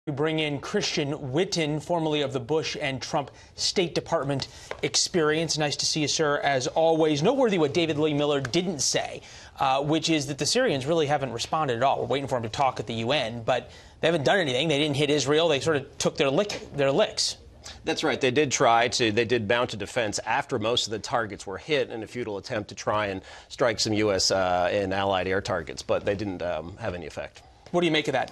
We bring in Christian Whiton, formerly of the Bush and Trump State Department experience. Nice to see you, sir, as always. Noteworthy what David Lee Miller didn't say, which is that the Syrians really haven't responded at all. We're waiting for him to talk at the UN, but they haven't done anything. They didn't hit Israel. They sort of took their licks. That's right. They did mount a defense after most of the targets were hit in a futile attempt to try and strike some U.S. and allied air targets, but they didn't have any effect. What do you make of that?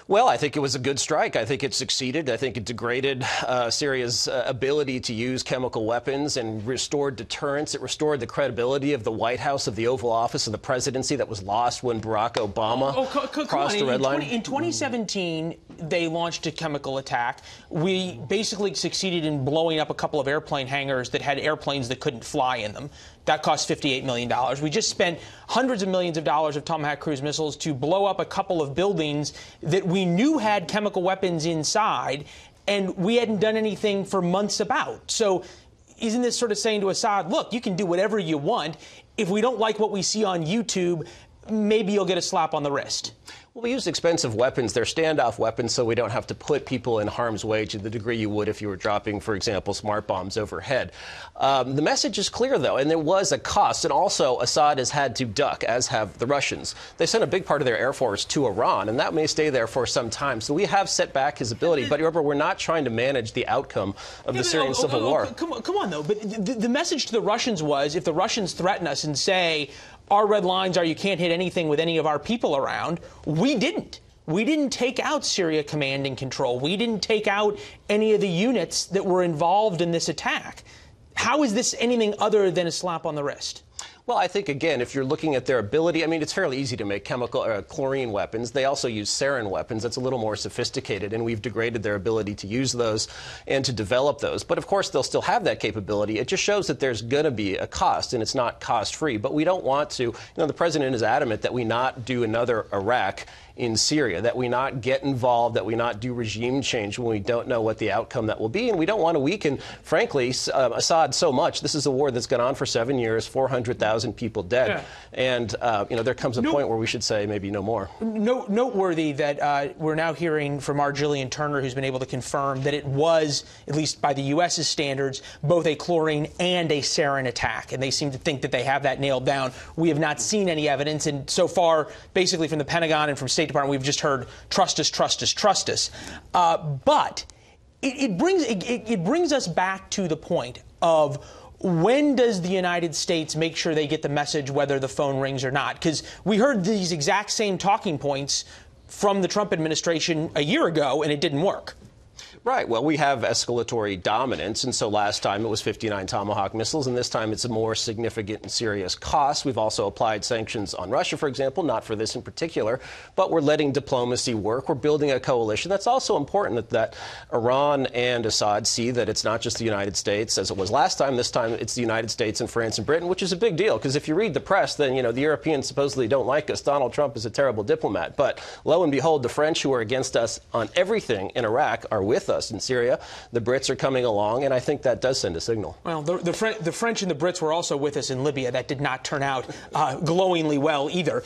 Well, I think it was a good strike. I think it succeeded. I think it degraded Syria's ability to use chemical weapons and restored deterrence. It restored the credibility of the White House, of the Oval Office, of the presidency that was lost when Barack Obama crossed the red line. In 2017, they launched a chemical attack. We basically succeeded in blowing up a couple of airplane hangars that had airplanes that couldn't fly in them. That cost $58 million. We just spent hundreds of millions of dollars of Tomahawk cruise missiles to blow up a couple of buildings that we knew had chemical weapons inside, and we hadn't done anything for months about. So isn't this sort of saying to Assad, look, you can do whatever you want. If we don't like what we see on YouTube, maybe you'll get a slap on the wrist? Well, we use expensive weapons. They're standoff weapons, so we don't have to put people in harm's way to the degree you would if you were dropping, for example, smart bombs overhead. The message is clear, though, and there was a cost. And also, Assad has had to duck, as have the Russians. They sent a big part of their air force to Iran, and that may stay there for some time. So we have set back his ability. But remember, we're not trying to manage the outcome of the Syrian civil war. Come on, though. But the message to the Russians was, if the Russians threaten us and say, our red lines are you can't hit anything with any of our people around, we didn't. We didn't take out Syria Command and Control. We didn't take out any of the units that were involved in this attack. How is this anything other than a slap on the wrist? Well, I think, again, if you're looking at their ability, I mean, it's fairly easy to make chlorine weapons. They also use sarin weapons. That's a little more sophisticated, and we've degraded their ability to use those and to develop those. But, of course, they'll still have that capability. It just shows that there's going to be a cost, and it's not cost-free. But we don't want to, the president is adamant that we not do another Iraq in Syria, that we not get involved, that we not do regime change when we don't know what the outcome that will be. And we don't want to weaken, frankly, Assad so much. This is a war that's gone on for 7 years, 400,000 people dead. Yeah. And, there comes a point where we should say maybe no more. Noteworthy that we're now hearing from our Jillian Turner, who's been able to confirm that it was, at least by the U.S.'s standards, both a chlorine and a sarin attack. And they seem to think that they have that nailed down. We have not seen any evidence. And so far, basically from the Pentagon and from State Department, we've just heard trust us, trust us, trust us. But it brings us back to the point of, when does the United States make sure they get the message whether the phone rings or not? Because we heard these exact same talking points from the Trump administration a year ago, and it didn't work. Right. Well, we have escalatory dominance, and so last time it was 59 Tomahawk missiles, and this time it's a more significant and serious cost. We've also applied sanctions on Russia, for example, not for this in particular, but we're letting diplomacy work. We're building a coalition. That's also important that Iran and Assad see that it's not just the United States, as it was last time. This time it's the United States and France and Britain, which is a big deal, because if you read the press, then, the Europeans supposedly don't like us. Donald Trump is a terrible diplomat. But lo and behold, the French, who are against us on everything in Iraq, are with us in Syria. The Brits are coming along, and I think that does send a signal. Well, the French and the Brits were also with us in Libya. That did not turn out glowingly well either.